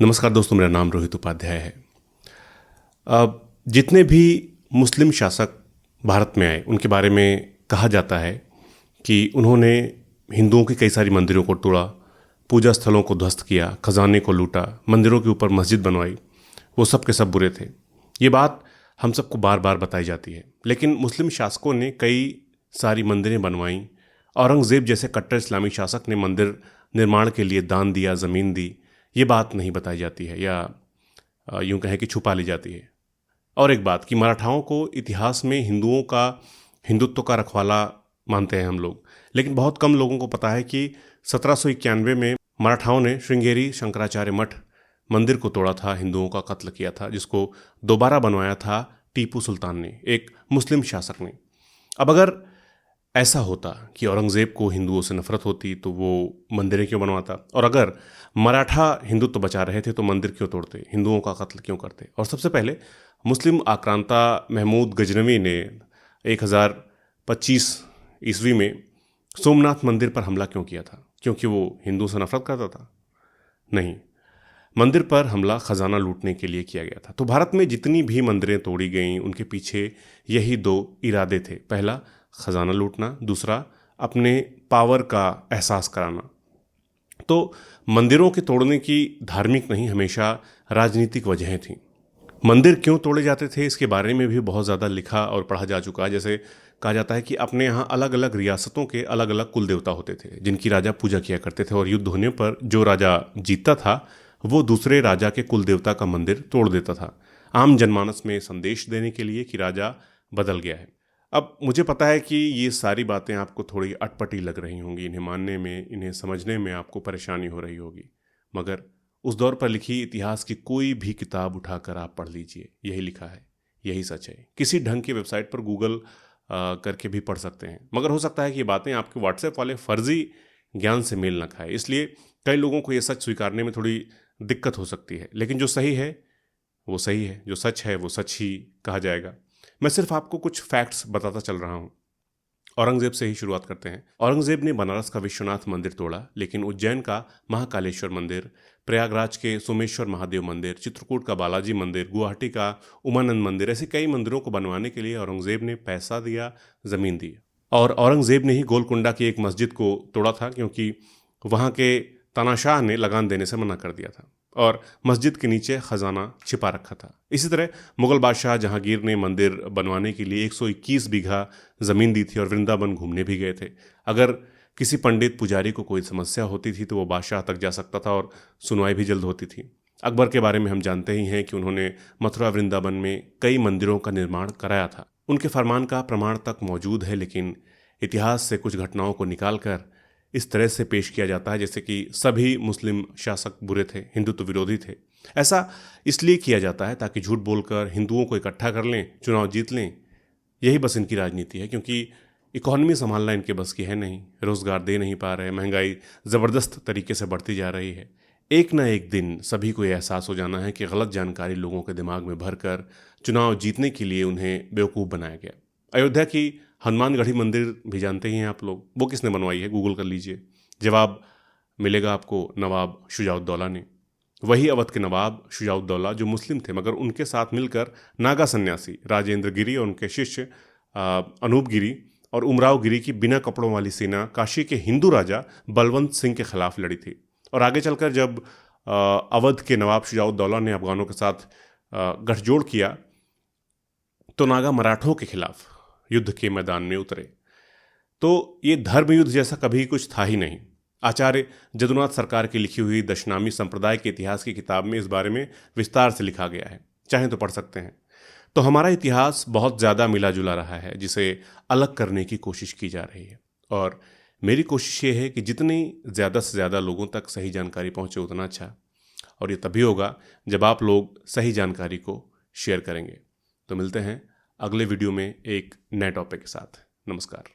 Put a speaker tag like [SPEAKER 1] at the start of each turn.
[SPEAKER 1] नमस्कार दोस्तों, मेरा नाम रोहित उपाध्याय है। जितने भी मुस्लिम शासक भारत में आए उनके बारे में कहा जाता है कि उन्होंने हिंदुओं की कई सारी मंदिरों को तोड़ा, पूजा स्थलों को ध्वस्त किया, खजाने को लूटा, मंदिरों के ऊपर मस्जिद बनवाई। वो सब के सब बुरे थे। ये बात हम सबको बार बार बताई जाती है, लेकिन मुस्लिम शासकों ने कई सारी मंदिरें बनवाईं। औरंगज़ेब जैसे कट्टर इस्लामी शासक ने मंदिर निर्माण के लिए दान दिया, ज़मीन दी। ये बात नहीं बताई जाती है, या यूं कहें कि छुपा ली जाती है। और एक बात कि मराठाओं को इतिहास में हिंदुत्व का रखवाला मानते हैं हम लोग, लेकिन बहुत कम लोगों को पता है कि 1791 में मराठाओं ने श्रृंगेरी शंकराचार्य मठ मंदिर को तोड़ा था, हिंदुओं का कत्ल किया था, जिसको दोबारा बनवाया था टीपू सुल्तान ने, एक मुस्लिम शासक ने। अब अगर ऐसा होता कि औरंगज़ेब को हिंदुओं से नफरत होती तो वो मंदिरें क्यों बनवाता, और अगर मराठा हिंदुत्व बचा रहे थे तो मंदिर क्यों तोड़ते, हिंदुओं का कत्ल क्यों करते। और सबसे पहले मुस्लिम आक्रांता महमूद गजनवी ने 1025 ईस्वी में सोमनाथ मंदिर पर हमला क्यों किया था? क्योंकि वो हिंदू से नफरत करता था? नहीं, मंदिर पर हमला खजाना लूटने के लिए किया गया था। तो भारत में जितनी भी मंदिरें तोड़ी गईं उनके पीछे यही दो इरादे थे। पहला, खजाना लूटना, दूसरा, अपने पावर का एहसास कराना। तो मंदिरों के तोड़ने की धार्मिक नहीं, हमेशा राजनीतिक वजहें थीं। मंदिर क्यों तोड़े जाते थे इसके बारे में भी बहुत ज़्यादा लिखा और पढ़ा जा चुका है। जैसे कहा जाता है कि अपने यहाँ अलग अलग रियासतों के अलग अलग कुल देवता होते थे जिनकी राजा पूजा किया करते थे, और युद्ध होने पर जो राजा जीतता था वो दूसरे राजा के कुल देवता का मंदिर तोड़ देता था, आम जनमानस में संदेश देने के लिए कि राजा बदल गया है। अब मुझे पता है कि ये सारी बातें आपको थोड़ी अटपटी लग रही होंगी, इन्हें मानने में, इन्हें समझने में आपको परेशानी हो रही होगी, मगर उस दौर पर लिखी इतिहास की कोई भी किताब उठाकर आप पढ़ लीजिए, यही लिखा है, यही सच है। किसी ढंग की वेबसाइट पर गूगल करके भी पढ़ सकते हैं, मगर हो सकता है कि ये बातें आपके व्हाट्सएप वाले फर्जी ज्ञान से मेल न खाए, इसलिए कई लोगों को ये सच स्वीकारने में थोड़ी दिक्कत हो सकती है। लेकिन जो सही है वो सही है, जो सच है वो सच ही कहा जाएगा। मैं सिर्फ आपको कुछ फैक्ट्स बताता चल रहा हूँ। औरंगज़ेब से ही शुरुआत करते हैं। औरंगज़ेब ने बनारस का विश्वनाथ मंदिर तोड़ा, लेकिन उज्जैन का महाकालेश्वर मंदिर, प्रयागराज के सोमेश्वर महादेव मंदिर, चित्रकूट का बालाजी मंदिर, गुवाहाटी का उमानंद मंदिर, ऐसे कई मंदिरों को बनवाने के लिए औरंगज़ेब ने पैसा दिया, ज़मीन दी। और औरंगज़ेब ने ही गोलकुंडा की एक मस्जिद को तोड़ा था, क्योंकि वहाँ के तानाशाह ने लगान देने से मना कर दिया था और मस्जिद के नीचे खजाना छिपा रखा था। इसी तरह मुगल बादशाह जहांगीर ने मंदिर बनवाने के लिए 121 बीघा ज़मीन दी थी और वृंदावन घूमने भी गए थे। अगर किसी पंडित पुजारी को कोई समस्या होती थी तो वो बादशाह तक जा सकता था और सुनवाई भी जल्द होती थी। अकबर के बारे में हम जानते ही हैं कि उन्होंने मथुरा वृंदावन में कई मंदिरों का निर्माण कराया था। उनके फरमान का प्रमाण तक मौजूद है, लेकिन इतिहास से कुछ घटनाओं को निकाल कर इस तरह से पेश किया जाता है जैसे कि सभी मुस्लिम शासक बुरे थे, हिंदुत्व विरोधी थे। ऐसा इसलिए किया जाता है ताकि झूठ बोलकर हिंदुओं को इकट्ठा कर लें, चुनाव जीत लें। यही बस इनकी राजनीति है, क्योंकि इकोनॉमी संभालना इनके बस की है नहीं, रोजगार दे नहीं पा रहे, महंगाई ज़बरदस्त तरीके से बढ़ती जा रही है। एक ना एक दिन सभी को यह एहसास हो जाना है कि गलत जानकारी लोगों के दिमाग में भरकर चुनाव जीतने के लिए उन्हें बेवकूफ़ बनाया गया। अयोध्या की हनुमानगढ़ी मंदिर भी जानते ही हैं आप लोग, वो किसने बनवाई है? गूगल कर लीजिए, जवाब मिलेगा आपको, नवाब शुजाउद्दौला ने। वही अवध के नवाब शुजाउद्दौला जो मुस्लिम थे, मगर उनके साथ मिलकर नागा सन्यासी राजेंद्र गिरी और उनके शिष्य अनूप गिरी और उमराव गिरी की बिना कपड़ों वाली सेना काशी के हिंदू राजा बलवंत सिंह के खिलाफ लड़ी थी। और आगे चलकर जब अवध के नवाब शुजाउद्दौला ने अफगानों के साथ गठजोड़ किया तो नागा मराठों के खिलाफ युद्ध के मैदान में उतरे। तो ये धर्म युद्ध जैसा कभी कुछ था ही नहीं। आचार्य जदुनाथ सरकार की लिखी हुई दशनामी संप्रदाय के इतिहास की किताब में इस बारे में विस्तार से लिखा गया है, चाहें तो पढ़ सकते हैं। तो हमारा इतिहास बहुत ज़्यादा मिला जुला रहा है, जिसे अलग करने की कोशिश की जा रही है। और मेरी कोशिश ये है कि जितनी ज़्यादा से ज़्यादा लोगों तक सही जानकारी पहुँचे उतना अच्छा, और ये तभी होगा जब आप लोग सही जानकारी को शेयर करेंगे। तो मिलते हैं अगले वीडियो में एक नए टॉपिक के साथ। नमस्कार।